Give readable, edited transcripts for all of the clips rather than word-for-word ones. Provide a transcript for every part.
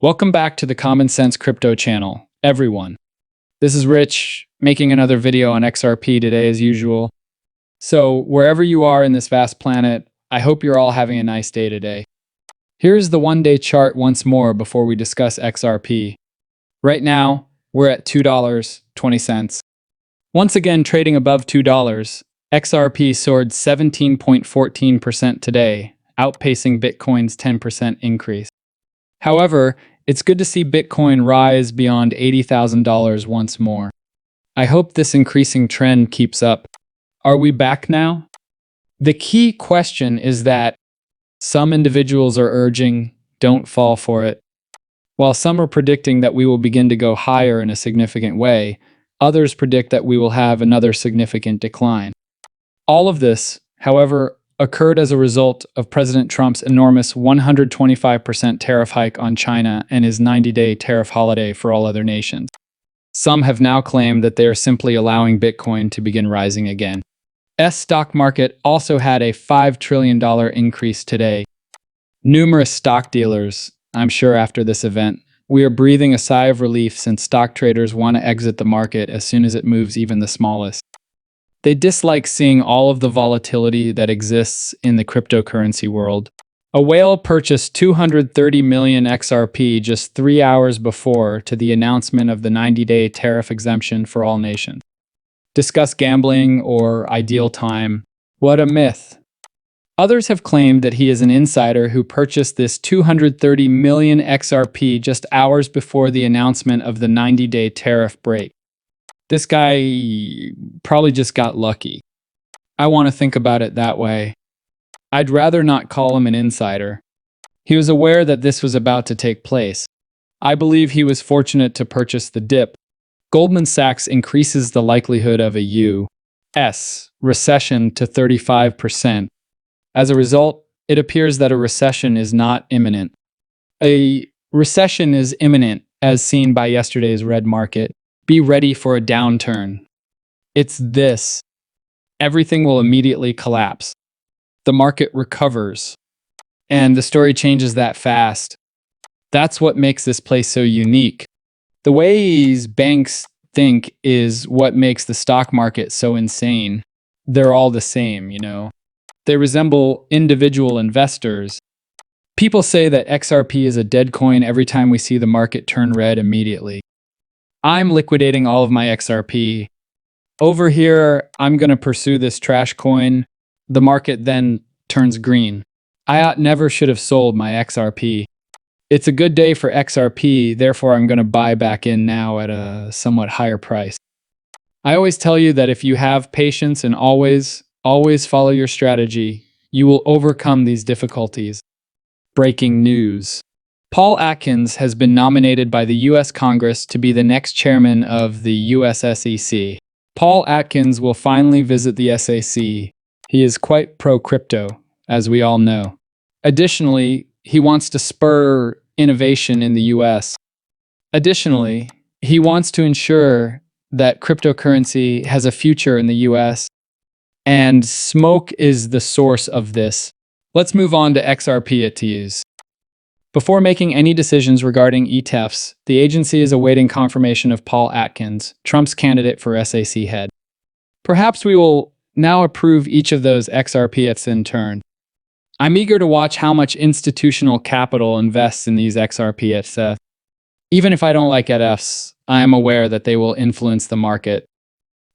Welcome back to the Common Sense Crypto channel, everyone. This is Rich, making another video on XRP today as usual. So, wherever you are in this vast planet, I hope you're all having a nice day today. Here's the one-day chart once more before we discuss XRP. Right now, we're at $2.20. Once again trading above $2, XRP soared 17.14% today, outpacing Bitcoin's 10% increase. However, it's good to see Bitcoin rise beyond $80,000 once more. I hope this increasing trend keeps up. Are we back now? The key question is that some individuals are urging, don't fall for it. While some are predicting that we will begin to go higher in a significant way, others predict that we will have another significant decline. All of this, however, occurred as a result of President Trump's enormous 125% tariff hike on China and his 90-day tariff holiday for all other nations. Some have now claimed that they are simply allowing Bitcoin to begin rising again. Stock market also had a $5 trillion increase today. Numerous stock dealers, I'm sure after this event, we are breathing a sigh of relief since stock traders want to exit the market as soon as it moves even the smallest. They dislike seeing all of the volatility that exists in the cryptocurrency world. A whale purchased 230 million XRP just 3 hours before to the announcement of the 90-day tariff exemption for all nations. Discuss gambling or ideal time. What a myth. Others have claimed that he is an insider who purchased this 230 million XRP just hours before the announcement of the 90-day tariff break. This guy probably just got lucky. I want to think about it that way. I'd rather not call him an insider. He was aware that this was about to take place. I believe he was fortunate to purchase the dip. Goldman Sachs increases the likelihood of a U.S. recession to 35%. As a result, it appears that a recession is not imminent. A recession is imminent, as seen by yesterday's red market. Be ready for a downturn. It's this. Everything will immediately collapse. The market recovers. And the story changes that fast. That's what makes this place so unique. The ways banks think is what makes the stock market so insane. They're all the same, you know. They resemble individual investors. People say that XRP is a dead coin every time we see the market turn red immediately. I'm liquidating all of my XRP. Over here, I'm going to pursue this trash coin. The market then turns green. I never should have sold my XRP. It's a good day for XRP, therefore I'm going to buy back in now at a somewhat higher price. I always tell you that if you have patience and always follow your strategy, you will overcome these difficulties. Breaking news. Paul Atkins has been nominated by the U.S. Congress to be the next chairman of the U.S. SEC. Paul Atkins will finally visit the SEC. He is quite pro-crypto, as we all know. Additionally, he wants to spur innovation in the U.S. Additionally, he wants to ensure that cryptocurrency has a future in the U.S., and smoke is the source of this. Let's move on to XRP at use. Before making any decisions regarding ETFs, the agency is awaiting confirmation of Paul Atkins, Trump's candidate for SEC head. Perhaps we will now approve each of those XRPs in turn. I'm eager to watch how much institutional capital invests in these XRPs. Even if I don't like ETFs, I am aware that they will influence the market.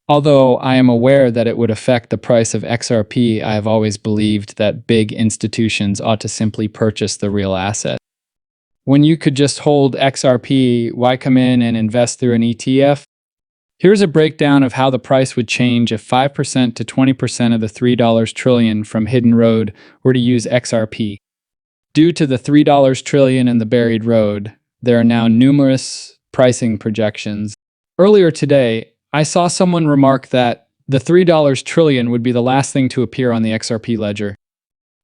Although I am aware that it would affect the price of XRP, I have always believed that big institutions ought to simply purchase the real asset. When you could just hold XRP, why come in and invest through an ETF? Here's a breakdown of how the price would change if 5% to 20% of the $3 trillion from Hidden Road were to use XRP. Due to the $3 trillion in the buried road, there are now numerous pricing projections. Earlier today, I saw someone remark that the $3 trillion would be the last thing to appear on the XRP ledger.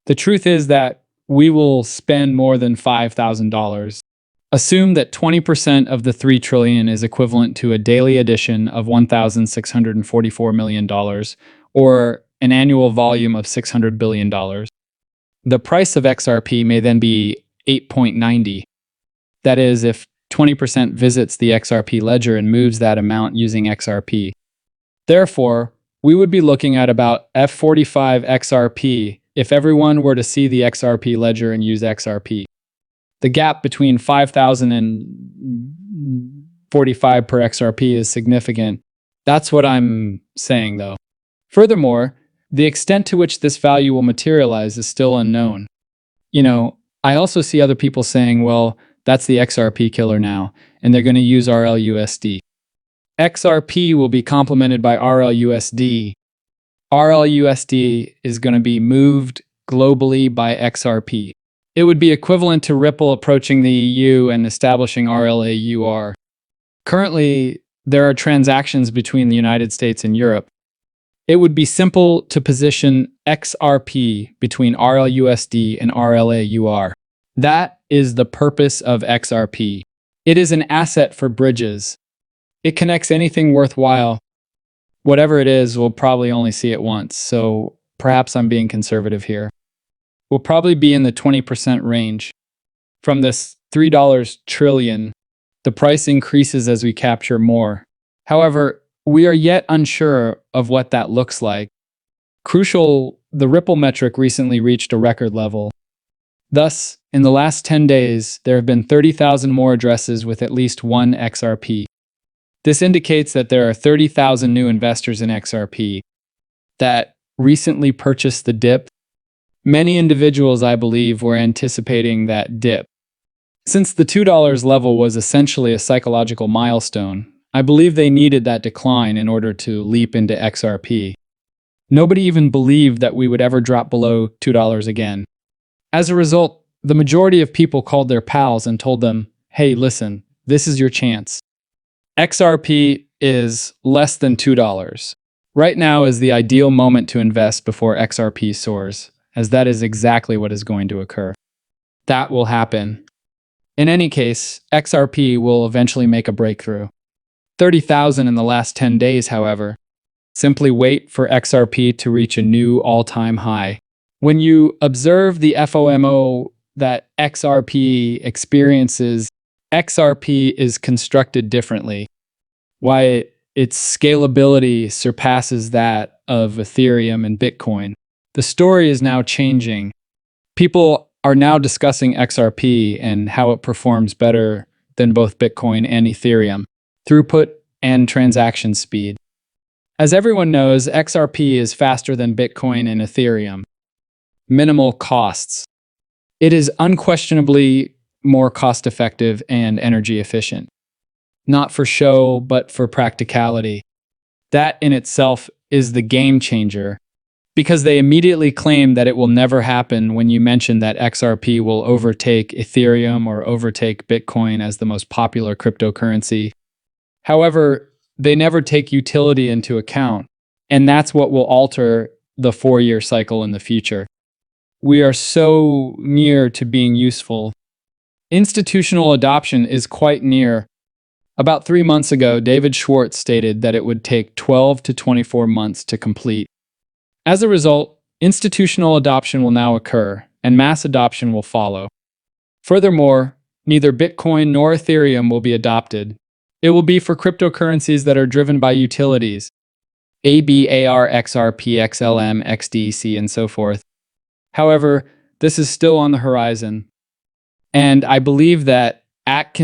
The truth is that we will spend more than $5,000. Assume that 20% of the $3 trillion is equivalent to a daily addition of $1,644 million, or an annual volume of $600 billion. The price of XRP may then be $8.90. That is, if 20% visits the XRP ledger and moves that amount using XRP. Therefore, we would be looking at about F45 XRP if everyone were to see the XRP ledger and use XRP. The gap between 5,000 and 45 per XRP is significant. That's what I'm saying, though. Furthermore, the extent to which this value will materialize is still unknown. I also see other people saying, well, that's the XRP killer now, and they're going to use RLUSD. XRP will be complemented by RLUSD. RLUSD is going to be moved globally by XRP. It would be equivalent to Ripple approaching the EU and establishing RLAUR. Currently, there are transactions between the United States and Europe. It would be simple to position XRP between RLUSD and RLAUR. That is the purpose of XRP. It is an asset for bridges. It connects anything worthwhile. Whatever it is, we'll probably only see it once, so perhaps I'm being conservative here. We'll probably be in the 20% range. From this $3 trillion, the price increases as we capture more. However, we are yet unsure of what that looks like. Crucial, the Ripple metric recently reached a record level. Thus, in the last 10 days, there have been 30,000 more addresses with at least one XRP. This indicates that there are 30,000 new investors in XRP that recently purchased the dip. Many individuals, I believe, were anticipating that dip. Since the $2 level was essentially a psychological milestone, I believe they needed that decline in order to leap into XRP. Nobody even believed that we would ever drop below $2 again. As a result, the majority of people called their pals and told them, hey, listen, this is your chance. XRP is less than $2. Right now is the ideal moment to invest before XRP soars, as that is exactly what is going to occur. That will happen. In any case, XRP will eventually make a breakthrough. 30,000 in the last 10 days, however. Simply wait for XRP to reach a new all-time high. When you observe the FOMO that XRP experiences, XRP is constructed differently. Why its scalability surpasses that of Ethereum and Bitcoin. The story is now changing. People are now discussing XRP and how it performs better than both Bitcoin and Ethereum, throughput and transaction speed. As everyone knows, XRP is faster than Bitcoin and Ethereum. Minimal costs. It is unquestionably more cost-effective and energy efficient. Not for show, but for practicality. That in itself is the game changer, because they immediately claim that it will never happen when you mention that XRP will overtake Ethereum or overtake Bitcoin as the most popular cryptocurrency. However, they never take utility into account, and that's what will alter the 4-year cycle in the future. We are so near to being useful. Institutional adoption is quite near. About 3 months ago, David Schwartz stated that it would take 12 to 24 months to complete. As a result, institutional adoption will now occur, and mass adoption will follow. Furthermore, neither Bitcoin nor Ethereum will be adopted. It will be for cryptocurrencies that are driven by utilities, ABAR, XRP, XLM, XDC, and so forth. However, this is still on the horizon. And I believe that Atkins